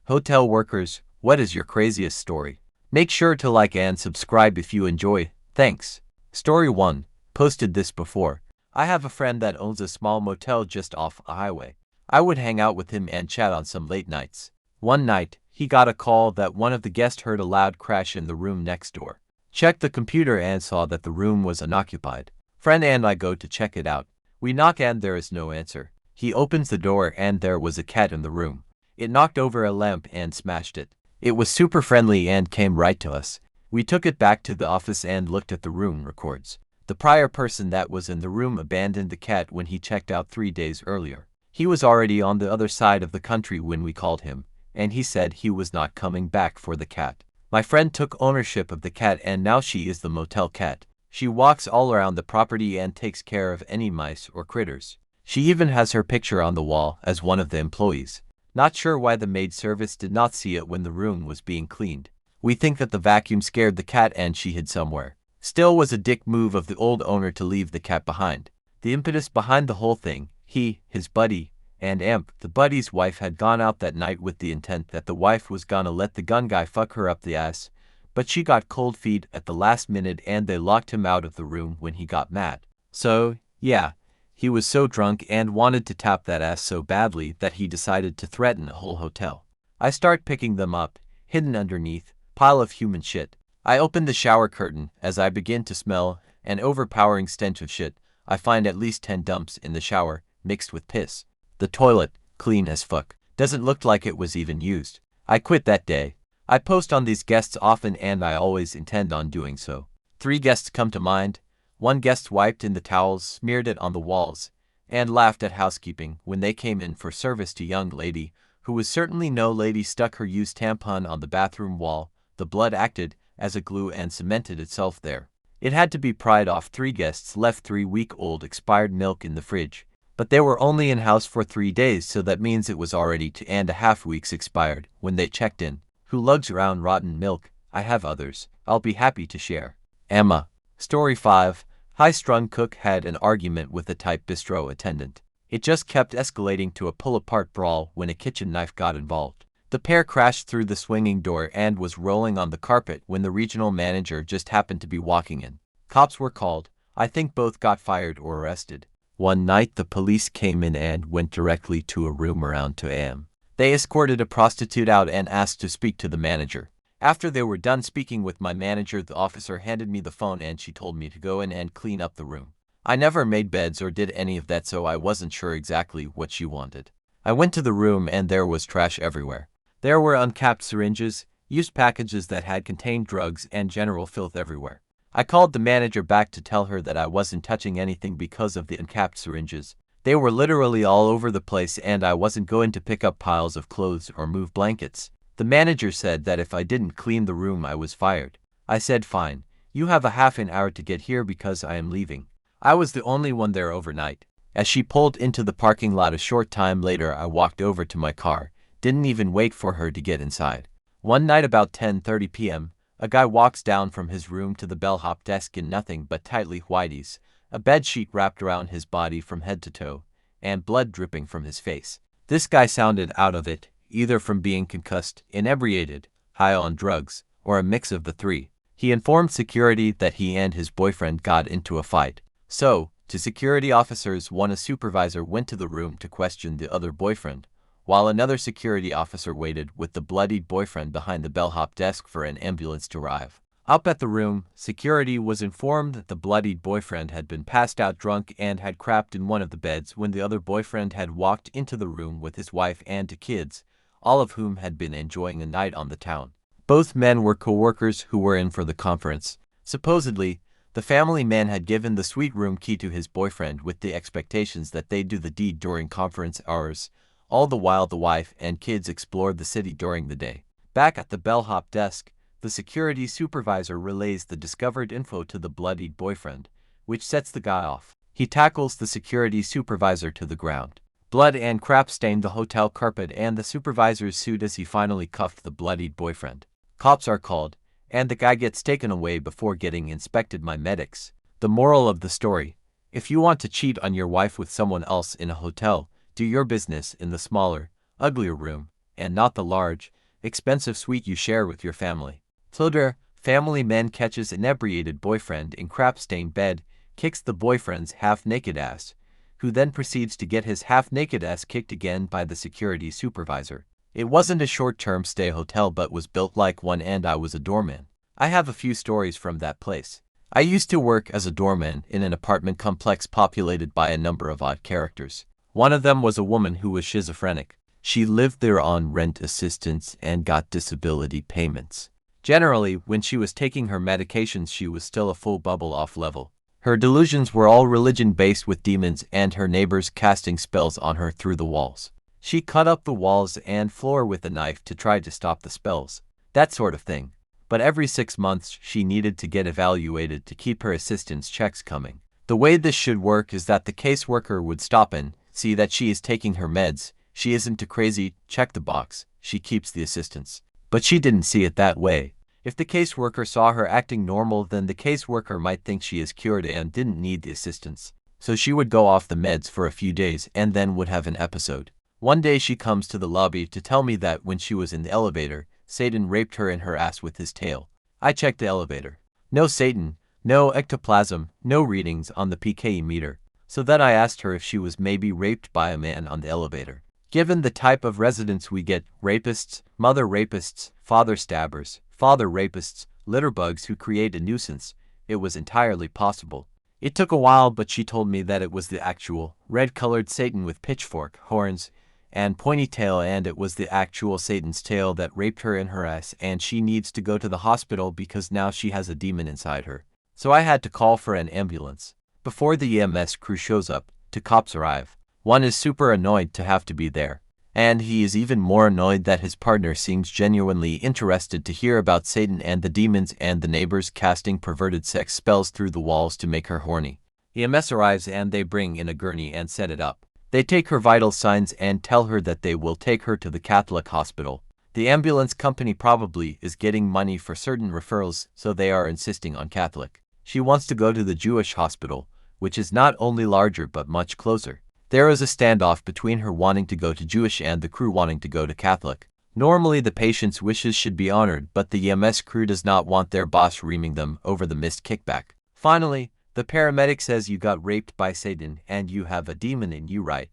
Hotel workers, what is your craziest story? Make sure to like and subscribe if you enjoy. Thanks. Story 1. Posted this before. I have a friend that owns a small motel just off a highway. I would hang out with him and chat on some late nights. One night, he got a call that one of the guests heard a loud crash in the room next door. Checked the computer and saw that the room was unoccupied. Friend and I go to check it out. We knock and there is no answer. He opens the door and there was a cat in the room. It knocked over a lamp and smashed it. It was super friendly and came right to us. We took it back to the office and looked at the room records. The prior person that was in the room abandoned the cat when he checked out 3 days earlier. He was already on the other side of the country when we called him, and he said he was not coming back for the cat. My friend took ownership of the cat and now she is the motel cat. She walks all around the property and takes care of any mice or critters. She even has her picture on the wall as one of the employees. Not sure why the maid service did not see it when the room was being cleaned. We think that the vacuum scared the cat and she hid somewhere. Still was a dick move of the old owner to leave the cat behind. The impetus behind the whole thing, he, his buddy, and the buddy's wife had gone out that night with the intent that the wife was gonna let the gun guy fuck her up the ass, but she got cold feet at the last minute and they locked him out of the room when he got mad. So, yeah. He was so drunk and wanted to tap that ass so badly that he decided to threaten a whole hotel. I start picking them up, hidden underneath, pile of human shit. I open the shower curtain as I begin to smell an overpowering stench of shit. I find at least 10 dumps in the shower, mixed with piss. The toilet, clean as fuck. Doesn't look like it was even used. I quit that day. I post on these guests often and I always intend on doing so. 3 guests come to mind. One guest wiped in the towels, smeared it on the walls, and laughed at housekeeping when they came in for service to young lady, who was certainly no lady, stuck her used tampon on the bathroom wall. The blood acted as a glue and cemented itself there. It had to be pried off. 3 guests left 3-week-old expired milk in the fridge, but they were only in house for 3 days, so that means it was already 2.5 weeks expired when they checked in. Who lugs around rotten milk? I have others. I'll be happy to share. Emma. Story 5. High-strung cook had an argument with a type bistro attendant. It just kept escalating to a pull-apart brawl when a kitchen knife got involved. The pair crashed through the swinging door and was rolling on the carpet when the regional manager just happened to be walking in. Cops were called. I think both got fired or arrested. One night the police came in and went directly to a room around 2 a.m. They escorted a prostitute out and asked to speak to the manager. After they were done speaking with my manager, the officer handed me the phone and she told me to go in and clean up the room. I never made beds or did any of that, so I wasn't sure exactly what she wanted. I went to the room and there was trash everywhere. There were uncapped syringes, used packages that had contained drugs, and general filth everywhere. I called the manager back to tell her that I wasn't touching anything because of the uncapped syringes. They were literally all over the place and I wasn't going to pick up piles of clothes or move blankets. The manager said that if I didn't clean the room I was fired. I said fine, you have a half an hour to get here because I am leaving. I was the only one there overnight. As she pulled into the parking lot a short time later, I walked over to my car, didn't even wait for her to get inside. One night about 10:30 p.m., a guy walks down from his room to the bellhop desk in nothing but tightly whities, a bed sheet wrapped around his body from head to toe, and blood dripping from his face. This guy sounded out of it, either from being concussed, inebriated, high on drugs, or a mix of the 3. He informed security that he and his boyfriend got into a fight. So, to security officers, a supervisor went to the room to question the other boyfriend, while another security officer waited with the bloodied boyfriend behind the bellhop desk for an ambulance to arrive. Up at the room, security was informed that the bloodied boyfriend had been passed out drunk and had crapped in one of the beds when the other boyfriend had walked into the room with his wife and 2 kids, all of whom had been enjoying a night on the town. Both men were co-workers who were in for the conference. Supposedly, the family man had given the suite room key to his boyfriend with the expectations that they'd do the deed during conference hours, all the while the wife and kids explored the city during the day. Back at the bellhop desk, the security supervisor relays the discovered info to the bloodied boyfriend, which sets the guy off. He tackles the security supervisor to the ground. Blood and crap stained the hotel carpet and the supervisor sued as he finally cuffed the bloodied boyfriend. Cops are called, and the guy gets taken away before getting inspected by medics. The moral of the story: if you want to cheat on your wife with someone else in a hotel, do your business in the smaller, uglier room, and not the large, expensive sweet you share with your family. Tilder, family man catches inebriated boyfriend in crap-stained bed, kicks the boyfriend's half-naked ass, who then proceeds to get his half-naked ass kicked again by the security supervisor. It wasn't a short-term stay hotel but was built like one, and I was a doorman. I have a few stories from that place. I used to work as a doorman in an apartment complex populated by a number of odd characters. One of them was a woman who was schizophrenic. She lived there on rent assistance and got disability payments. Generally, when she was taking her medications, she was still a full bubble off level. Her delusions were all religion-based, with demons and her neighbors casting spells on her through the walls. She cut up the walls and floor with a knife to try to stop the spells, that sort of thing. But every 6 months she needed to get evaluated to keep her assistance checks coming. The way this should work is that the caseworker would stop and see that she is taking her meds, she isn't too crazy, check the box, she keeps the assistance. But she didn't see it that way. If the caseworker saw her acting normal, then the caseworker might think she is cured and didn't need the assistance. So she would go off the meds for a few days and then would have an episode. One day she comes to the lobby to tell me that when she was in the elevator, Satan raped her in her ass with his tail. I checked the elevator. No Satan, no ectoplasm, no readings on the PKE meter. So then I asked her if she was maybe raped by a man on the elevator. Given the type of residents we get, rapists, mother rapists, father stabbers, father rapists, litterbugs who create a nuisance, it was entirely possible. It took a while, but she told me that it was the actual red-colored Satan with pitchfork, horns, and pointy tail, and it was the actual Satan's tail that raped her in her ass, and she needs to go to the hospital because now she has a demon inside her. So I had to call for an ambulance. Before the EMS crew shows up, two cops arrive. One is super annoyed to have to be there, and he is even more annoyed that his partner seems genuinely interested to hear about Satan and the demons and the neighbors casting perverted sex spells through the walls to make her horny. EMS arrives and they bring in a gurney and set it up. They take her vital signs and tell her that they will take her to the Catholic hospital. The ambulance company probably is getting money for certain referrals, so they are insisting on Catholic. She wants to go to the Jewish hospital, which is not only larger but much closer. There is a standoff between her wanting to go to Jewish and the crew wanting to go to Catholic. Normally the patient's wishes should be honored, but the EMS crew does not want their boss reaming them over the missed kickback. Finally, the paramedic says, "You got raped by Satan and you have a demon in you, right?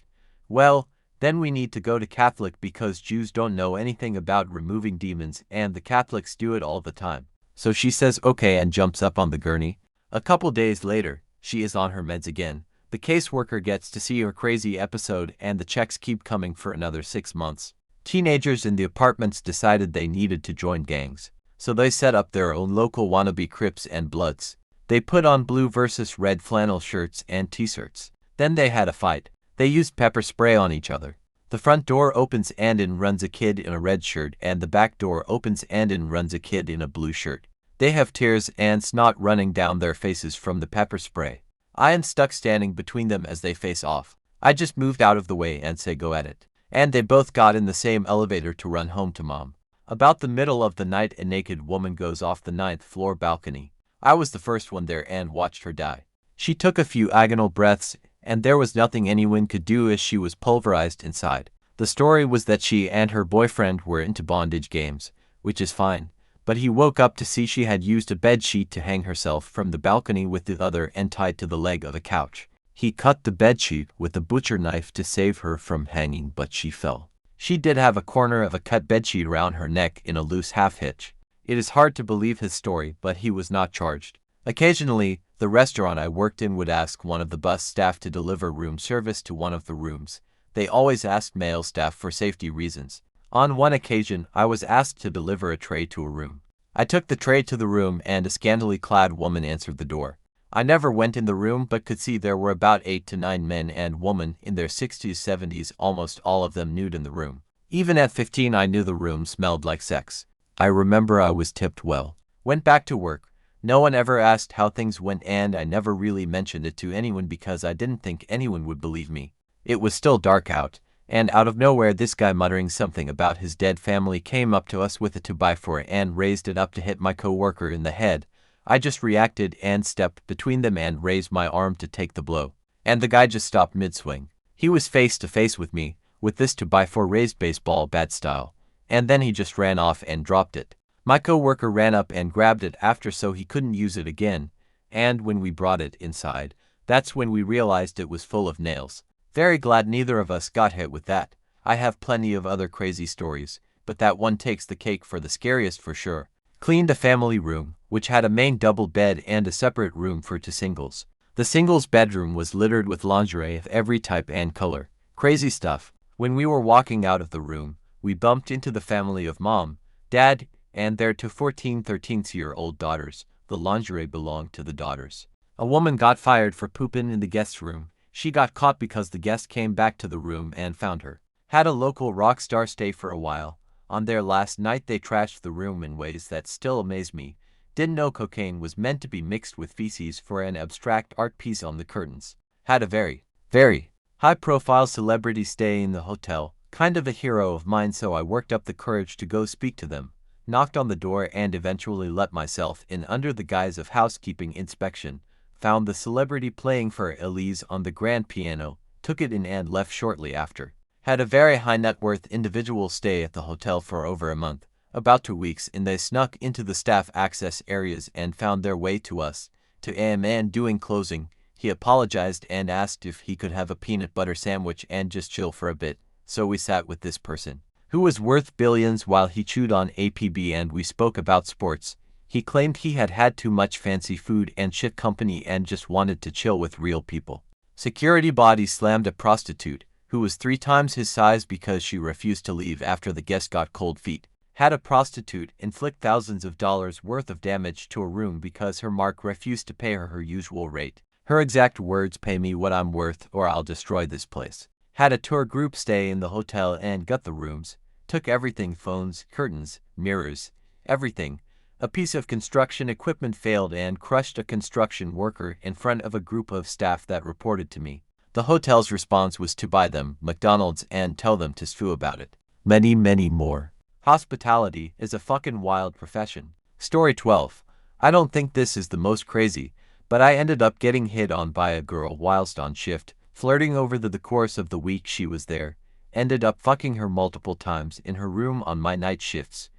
Well, then we need to go to Catholic because Jews don't know anything about removing demons and the Catholics do it all the time." So she says okay and jumps up on the gurney. A couple days later, she is on her meds again. The caseworker gets to see her crazy episode and the checks keep coming for another 6 months. Teenagers in the apartments decided they needed to join gangs, so they set up their own local wannabe Crips and Bloods. They put on blue versus red flannel shirts and t-shirts. Then they had a fight. They used pepper spray on each other. The front door opens and in runs a kid in a red shirt, and the back door opens and in runs a kid in a blue shirt. They have tears and snot running down their faces from the pepper spray. I am stuck standing between them as they face off. I just moved out of the way and say go at it. And they both got in the same elevator to run home to mom. About the middle of the night, a naked woman goes off the 9th floor balcony. I was the first one there and watched her die. She took a few agonal breaths, and there was nothing anyone could do as she was pulverized inside. The story was that she and her boyfriend were into bondage games, which is fine. But he woke up to see she had used a bedsheet to hang herself from the balcony with the other end tied to the leg of a couch. He cut the bedsheet with a butcher knife to save her from hanging, but she fell. She did have a corner of a cut bedsheet around her neck in a loose half-hitch. It is hard to believe his story, but he was not charged. Occasionally, the restaurant I worked in would ask one of the bus staff to deliver room service to one of the rooms. They always asked male staff for safety reasons. On one occasion, I was asked to deliver a tray to a room. I took the tray to the room and a scantily clad woman answered the door. I never went in the room but could see there were about 8 to 9 men and women in their 60s, 70s, almost all of them nude in the room. Even at 15, I knew the room smelled like sex. I remember I was tipped well. Went back to work. No one ever asked how things went and I never really mentioned it to anyone because I didn't think anyone would believe me. It was still dark out. And out of nowhere, this guy muttering something about his dead family came up to us with a 2x4 and raised it up to hit my coworker in the head. I just reacted and stepped between them and raised my arm to take the blow. And the guy just stopped mid-swing. He was face to face with me, with this 2x4 raised baseball bat style. and then he just ran off and dropped it. My coworker ran up and grabbed it after so he couldn't use it again, and when we brought it inside, that's when we realized it was full of nails. Very glad neither of us got hit with that. I have plenty of other crazy stories, but that one takes the cake for the scariest for sure. Cleaned a family room, which had a main double bed and a separate room for two singles. The singles bedroom was littered with lingerie of every type and color. Crazy stuff. When we were walking out of the room, we bumped into the family of mom, dad, and their two 13-year-old daughters. The lingerie belonged to the daughters. A woman got fired for pooping in the guest room. She got caught because the guest came back to the room and found her. Had a local rock star stay for a while. On their last night they trashed the room in ways that still amaze me. Didn't know cocaine was meant to be mixed with feces for an abstract art piece on the curtains. Had a very high-profile celebrity stay in the hotel. Kind of a hero of mine, so I worked up the courage to go speak to them. Knocked on the door and eventually let myself in under the guise of housekeeping inspection. Found the celebrity playing for Elise on the grand piano, took it in and left shortly after. Had a very high net worth individual stay at the hotel for over a month, about 2 weeks, and they snuck into the staff access areas and found their way to us. To AMN doing closing, he apologized and asked if he could have a peanut butter sandwich and just chill for a bit, so we sat with this person, who was worth billions, while he chewed on APB and we spoke about sports. He claimed he had had too much fancy food and shit company and just wanted to chill with real people. Security body slammed a prostitute, who was 3 times his size because she refused to leave after the guest got cold feet. Had a prostitute inflict thousands of dollars worth of damage to a room because her mark refused to pay her usual rate. Her exact words, "Pay me what I'm worth or I'll destroy this place." Had a tour group stay in the hotel and got the rooms. Took everything: phones, curtains, mirrors, everything. A piece of construction equipment failed and crushed a construction worker in front of a group of staff that reported to me. The hotel's response was to buy them McDonald's and tell them to sue about it. Many more. Hospitality is a fucking wild profession. Story 12. I don't think this is the most crazy, but I ended up getting hit on by a girl whilst on shift, flirting over the course of the week she was there. Ended up fucking her multiple times in her room on my night shifts.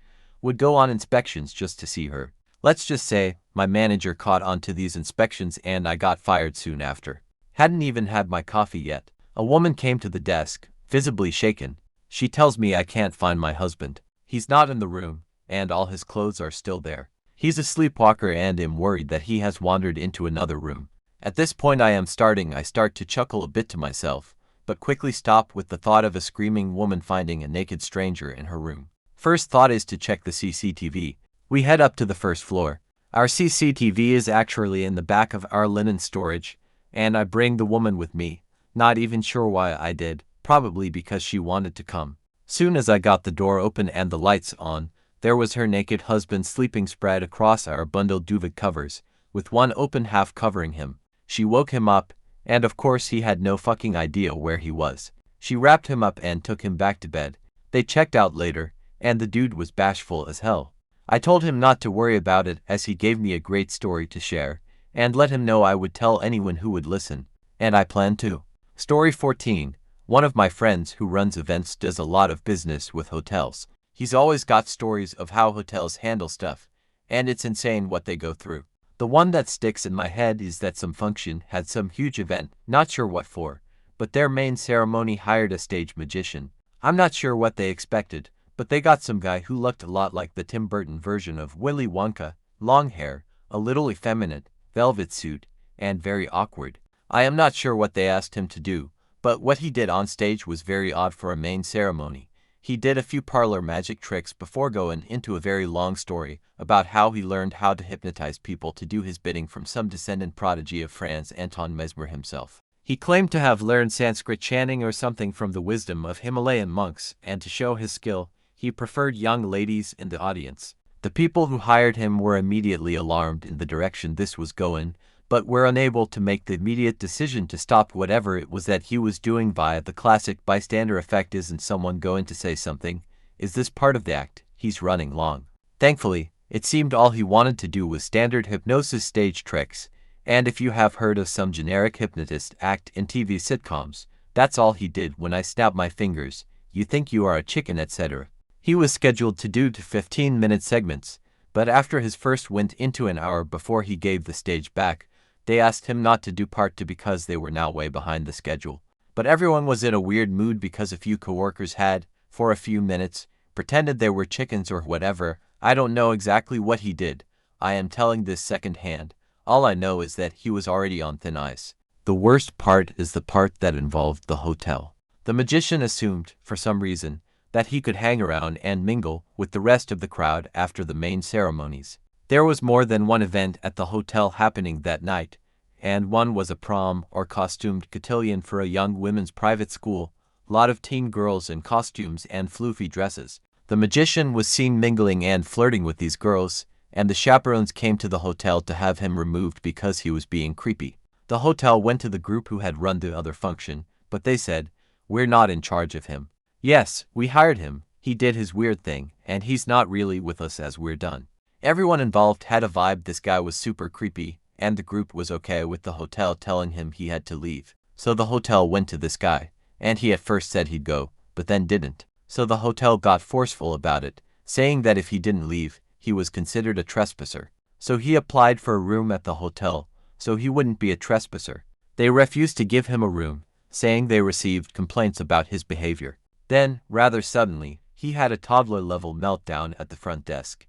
Would go on inspections just to see her. Let's just say, my manager caught on to these inspections and I got fired soon after. Hadn't even had my coffee yet. A woman came to the desk, visibly shaken. She tells me I can't find my husband. He's not in the room, and all his clothes are still there. He's a sleepwalker and am worried that he has wandered into another room. At this point I start to chuckle a bit to myself, but quickly stop with the thought of a screaming woman finding a naked stranger in her room. First thought is to check the CCTV. We head up to the first floor. Our CCTV is actually in the back of our linen storage, and I bring the woman with me. Not even sure why I did, probably because she wanted to come. Soon as I got the door open and the lights on, there was her naked husband sleeping spread across our bundled duvet covers, with one open half covering him. She woke him up, and of course he had no fucking idea where he was. She wrapped him up and took him back to bed. They checked out later, and the dude was bashful as hell. I told him not to worry about it as he gave me a great story to share, and let him know I would tell anyone who would listen. And I plan to. Story 14. One of my friends who runs events does a lot of business with hotels. He's always got stories of how hotels handle stuff, and it's insane what they go through. The one that sticks in my head is that some function had some huge event, not sure what for, but their main ceremony hired a stage magician. I'm not sure what they expected, but they got some guy who looked a lot like the Tim Burton version of Willy Wonka, long hair, a little effeminate, velvet suit, and very awkward. I am not sure what they asked him to do, but what he did on stage was very odd for a main ceremony. He did a few parlor magic tricks before going into a very long story about how he learned how to hypnotize people to do his bidding from some descendant prodigy of Franz Anton Mesmer himself. He claimed to have learned Sanskrit chanting or something from the wisdom of Himalayan monks, and to show his skill, he preferred young ladies in the audience. The people who hired him were immediately alarmed in the direction this was going, but were unable to make the immediate decision to stop whatever it was that he was doing via the classic bystander effect. Isn't someone going to say something? Is this part of the act? He's running long. Thankfully, it seemed all he wanted to do was standard hypnosis stage tricks, and if you have heard of some generic hypnotist act in TV sitcoms, that's all he did. When I snap my fingers, you think you are a chicken, etc. He was scheduled to do 15-minute segments, but after his first went into an hour before he gave the stage back, they asked him not to do part 2 because they were now way behind the schedule. But everyone was in a weird mood because a few coworkers had, for a few minutes, pretended they were chickens or whatever. I don't know exactly what he did. I am telling this secondhand. All I know is that he was already on thin ice. The worst part is the part that involved the hotel. The magician assumed, for some reason, that he could hang around and mingle with the rest of the crowd after the main ceremonies. There was more than one event at the hotel happening that night, and one was a prom or costumed cotillion for a young women's private school. Lot of teen girls in costumes and floofy dresses. The magician was seen mingling and flirting with these girls, and the chaperones came to the hotel to have him removed because he was being creepy. The hotel went to the group who had run the other function, but they said, "We're not in charge of him. Yes, we hired him, he did his weird thing, and he's not really with us as we're done." Everyone involved had a vibe this guy was super creepy, and the group was okay with the hotel telling him he had to leave. So the hotel went to this guy, and he at first said he'd go, but then didn't. So the hotel got forceful about it, saying that if he didn't leave, he was considered a trespasser. So he applied for a room at the hotel, so he wouldn't be a trespasser. They refused to give him a room, saying they received complaints about his behavior. Then, rather suddenly, he had a toddler-level meltdown at the front desk,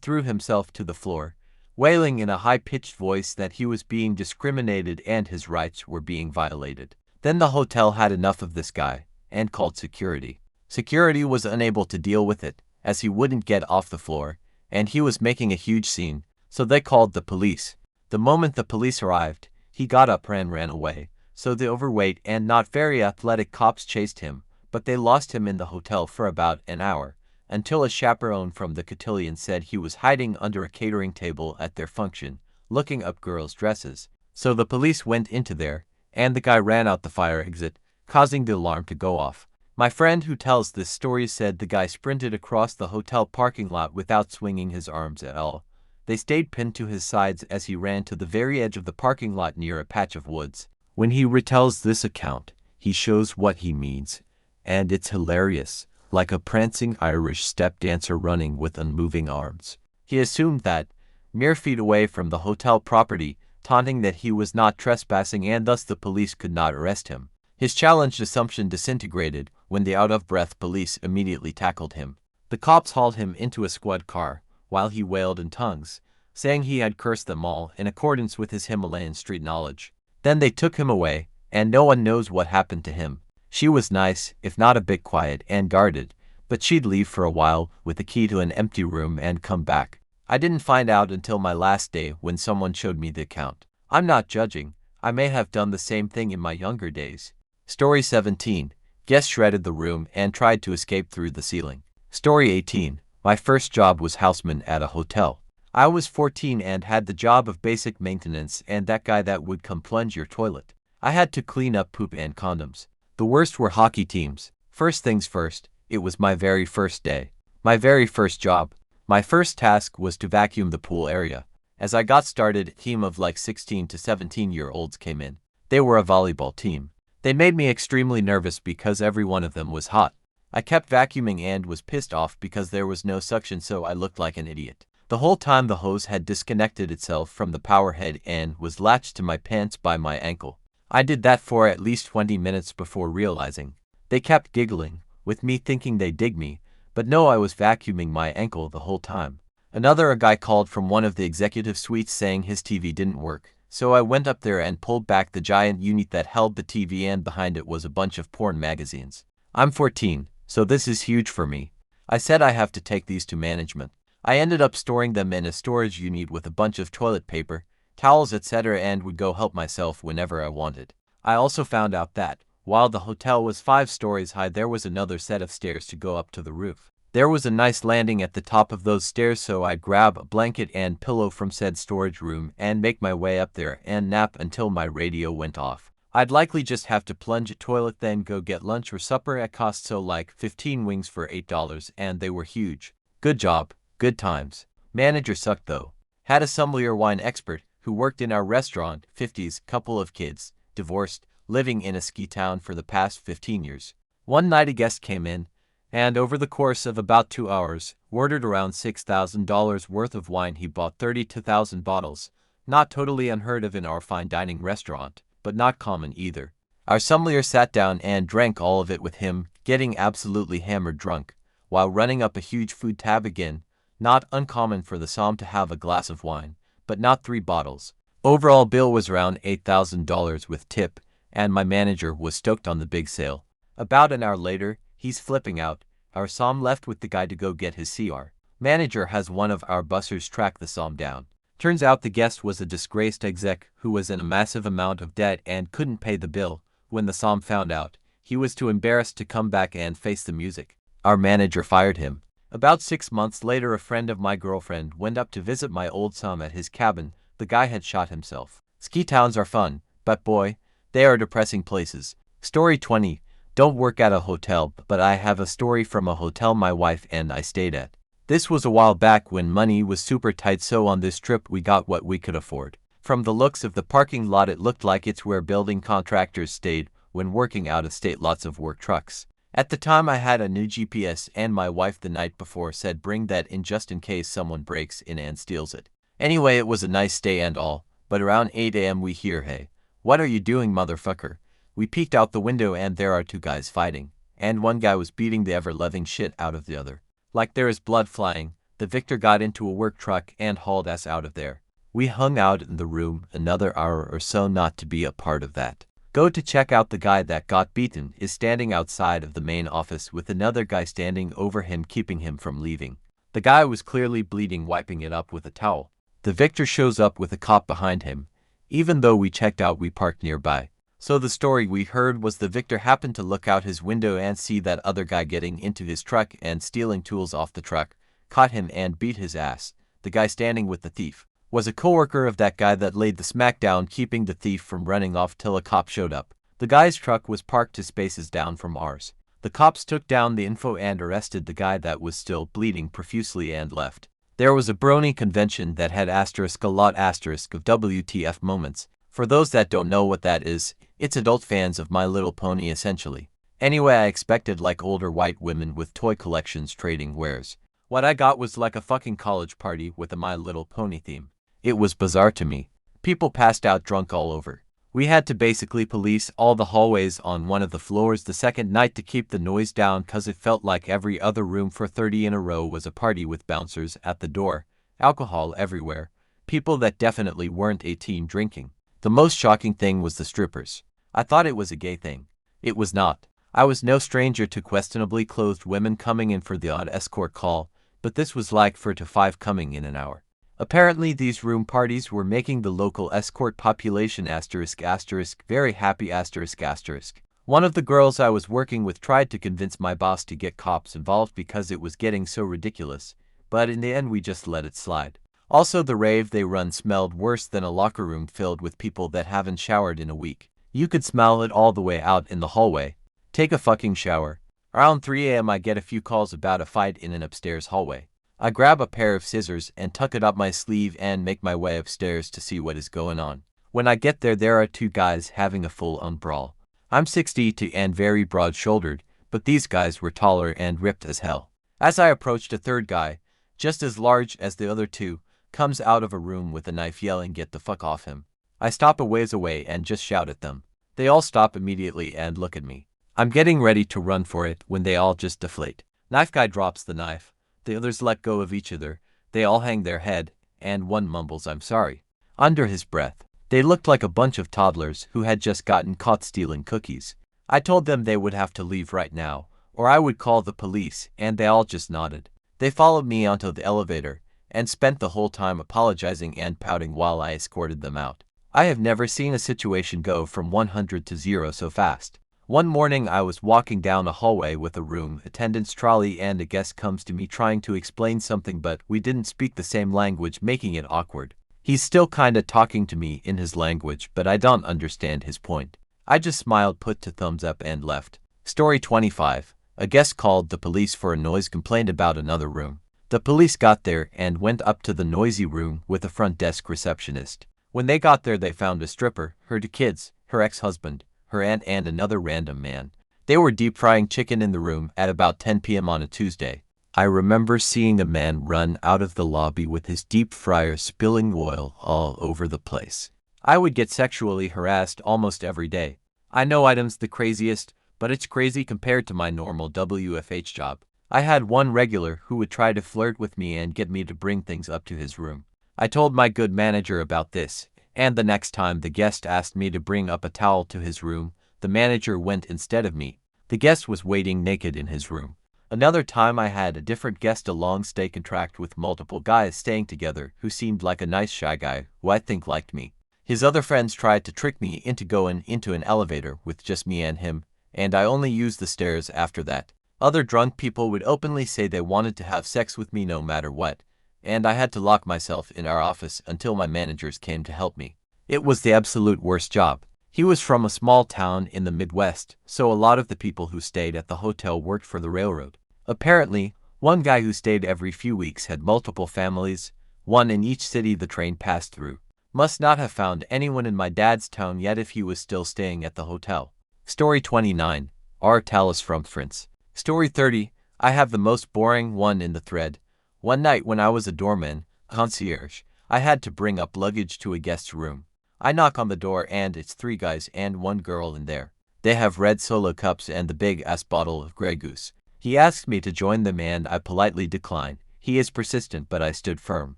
threw himself to the floor, wailing in a high-pitched voice that he was being discriminated and his rights were being violated. Then the hotel had enough of this guy, and called security. Security was unable to deal with it, as he wouldn't get off the floor, and he was making a huge scene, so they called the police. The moment the police arrived, he got up and ran away, so the overweight and not very athletic cops chased him, but they lost him in the hotel for about an hour, until a chaperone from the cotillion said he was hiding under a catering table at their function, looking up girls' dresses. So the police went into there, and the guy ran out the fire exit, causing the alarm to go off. My friend who tells this story said the guy sprinted across the hotel parking lot without swinging his arms at all. They stayed pinned to his sides as he ran to the very edge of the parking lot near a patch of woods. When he retells this account, he shows what he means, and it's hilarious, like a prancing Irish step dancer running with unmoving arms. He assumed that, mere feet away from the hotel property, taunting that he was not trespassing and thus the police could not arrest him. His challenged assumption disintegrated when the out-of-breath police immediately tackled him. The cops hauled him into a squad car, while he wailed in tongues, saying he had cursed them all in accordance with his Himalayan street knowledge. Then they took him away, and no one knows what happened to him. She was nice, if not a bit quiet and guarded, but she'd leave for a while with the key to an empty room and come back. I didn't find out until my last day when someone showed me the account. I'm not judging. I may have done the same thing in my younger days. Story 17. Guest shredded the room and tried to escape through the ceiling. Story 18. My first job was houseman at a hotel. I was 14 and had the job of basic maintenance and that guy that would come plunge your toilet. I had to clean up poop and condoms. The worst were hockey teams. First things first, it was my very first day. My very first job. My first task was to vacuum the pool area. As I got started, a team of 16 to 17-year-olds came in. They were a volleyball team. They made me extremely nervous because every one of them was hot. I kept vacuuming and was pissed off because there was no suction, so I looked like an idiot. The whole time the hose had disconnected itself from the power head and was latched to my pants by my ankle. I did that for at least 20 minutes before realizing. They kept giggling, with me thinking they dig me, but no, I was vacuuming my ankle the whole time. A guy called from one of the executive suites saying his TV didn't work, so I went up there and pulled back the giant unit that held the TV, and behind it was a bunch of porn magazines. I'm 14, so this is huge for me. I said I have to take these to management. I ended up storing them in a storage unit with a bunch of toilet paper, towels, etc., and would go help myself whenever I wanted. I also found out that, while the hotel was 5 stories high, there was another set of stairs to go up to the roof. There was a nice landing at the top of those stairs, so I'd grab a blanket and pillow from said storage room and make my way up there and nap until my radio went off. I'd likely just have to plunge a toilet, then go get lunch or supper at cost, so 15 wings for $8, and they were huge. Good job, good times. Manager sucked though. Had a sommelier wine expert who worked in our restaurant, 50s, couple of kids, divorced, living in a ski town for the past 15 years. One night a guest came in, And over the course of about 2 hours, ordered around $6,000 worth of wine. He bought 32,000 bottles. Not totally unheard of in our fine dining restaurant, but not common either. Our sommelier sat down and drank all of it with him, getting absolutely hammered drunk, while running up a huge food tab again. Not uncommon for the som to have a glass of wine, but not 3 bottles. Overall bill was around $8,000 with tip, and my manager was stoked on the big sale. About an hour later, he's flipping out. Our som left with the guy to go get his CR. Manager has one of our bussers track the som down. Turns out the guest was a disgraced exec who was in a massive amount of debt and couldn't pay the bill. When the som found out, he was too embarrassed to come back and face the music. Our manager fired him. About 6 months later, a friend of my girlfriend went up to visit my old som at his cabin. The guy had shot himself. Ski towns are fun, but boy, they are depressing places. Story 20. Don't work at a hotel, but I have a story from a hotel my wife and I stayed at. This was a while back when money was super tight, so on this trip we got what we could afford. From the looks of the parking lot, it looked like it's where building contractors stayed when working out of state. Lots of work trucks. At the time I had a new GPS, and my wife the night before said bring that in just in case someone breaks in and steals it. Anyway, it was a nice stay and all, but around 8 a.m. we hear, "Hey, what are you doing, motherfucker?" We peeked out the window and there are 2 guys fighting, and one guy was beating the ever-loving shit out of the other. Like there is blood flying. The victor got into a work truck and hauled us out of there. We hung out in the room another hour or so, not to be a part of that. Go to check out. The guy that got beaten is standing outside of the main office with another guy standing over him, keeping him from leaving. The guy was clearly bleeding, wiping it up with a towel. The victor shows up with a cop behind him. Even though we checked out, we parked nearby. So the story we heard was the victor happened to look out his window and see that other guy getting into his truck and stealing tools off the truck, caught him and beat his ass. The guy standing with the thief was a coworker of that guy that laid the smackdown, keeping the thief from running off till a cop showed up. The guy's truck was parked 2 spaces down from ours. The cops took down the info and arrested the guy that was still bleeding profusely and left. There was a brony convention that had a lot of WTF moments. For those that don't know what that is, it's adult fans of My Little Pony essentially. Anyway, I expected like older white women with toy collections trading wares. What I got was like a fucking college party with a My Little Pony theme. It was bizarre to me. People passed out drunk all over. We had to basically police all the hallways on one of the floors the second night to keep the noise down, cause it felt like every other room for 30 in a row was a party with bouncers at the door, alcohol everywhere, people that definitely weren't 18 drinking. The most shocking thing was the strippers. I thought it was a gay thing. It was not. I was no stranger to questionably clothed women coming in for the odd escort call, but this was like 4 to 5 coming in an hour. Apparently these room parties were making the local escort population *** very happy ***. One of the girls I was working with tried to convince my boss to get cops involved because it was getting so ridiculous, but in the end we just let it slide. Also, the rave they run smelled worse than a locker room filled with people that haven't showered in a week. You could smell it all the way out in the hallway. Take a fucking shower. Around 3 a.m. I get a few calls about a fight in an upstairs hallway. I grab a pair of scissors and tuck it up my sleeve and make my way upstairs to see what is going on. When I get there, there are 2 guys having a full-on brawl. I'm 6'2" and very broad-shouldered, but these guys were taller and ripped as hell. As I approached, a 3rd guy, just as large as the other 2, comes out of a room with a knife yelling, "Get the fuck off him." I stop a ways away and just shout at them. They all stop immediately and look at me. I'm getting ready to run for it when they all just deflate. Knife guy drops the knife. The others let go of each other. They all hang their head, and one mumbles, "I'm sorry," under his breath. They looked like a bunch of toddlers who had just gotten caught stealing cookies. I told them they would have to leave right now, or I would call the police, and they all just nodded. They followed me onto the elevator, and spent the whole time apologizing and pouting while I escorted them out. I have never seen a situation go from 100 to 0 so fast. One morning I was walking down a hallway with a room attendant's trolley and a guest comes to me trying to explain something, but we didn't speak the same language, making it awkward. He's still kinda talking to me in his language, but I don't understand his point. I just smiled, put 2 thumbs up and left. Story 25. A guest called the police for a noise complaint about another room. The police got there and went up to the noisy room with a front desk receptionist. When they got there, they found a stripper, her 2 kids, her ex-husband, her aunt and another random man. They were deep frying chicken in the room at about 10 p.m. on a Tuesday. I remember seeing a man run out of the lobby with his deep fryer spilling oil all over the place. I would get sexually harassed almost every day. I know item's the craziest, but it's crazy compared to my normal WFH job. I had one regular who would try to flirt with me and get me to bring things up to his room. I told my good manager about this, and the next time the guest asked me to bring up a towel to his room, the manager went instead of me. The guest was waiting naked in his room. Another time I had a different guest, a long-stay contract with multiple guys staying together who seemed like a nice shy guy who I think liked me. His other friends tried to trick me into going into an elevator with just me and him, and I only used the stairs after that. Other drunk people would openly say they wanted to have sex with me no matter what, and I had to lock myself in our office until my managers came to help me. It was the absolute worst job. He was from a small town in the Midwest, so a lot of the people who stayed at the hotel worked for the railroad. Apparently, one guy who stayed every few weeks had multiple families, one in each city the train passed through. Must not have found anyone in my dad's town yet if he was still staying at the hotel. Story 29. Our Talus from Prince. Story 30. I have the most boring one in the thread. One night when I was a doorman, concierge, I had to bring up luggage to a guest's room. I knock on the door and it's 3 guys and 1 girl in there. They have red Solo cups and the big-ass bottle of Grey Goose. He asked me to join them and I politely declined. He is persistent but I stood firm.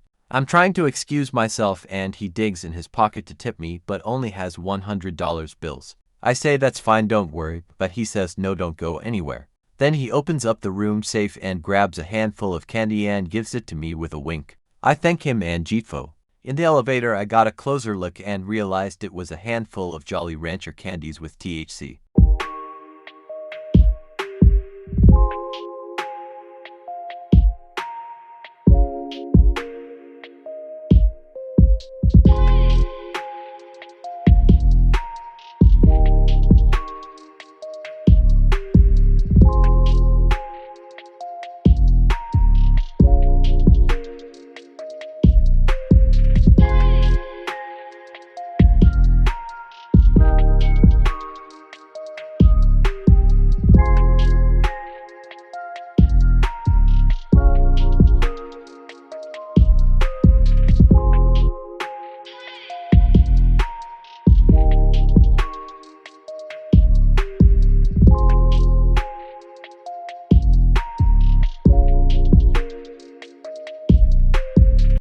I'm trying to excuse myself and he digs in his pocket to tip me but only has $100 bills. I say that's fine, don't worry, but he says no, don't go anywhere. Then he opens up the room safe and grabs a handful of candy and gives it to me with a wink. I thank him and Jitfo. In the elevator I got a closer look and realized it was a handful of Jolly Rancher candies with THC.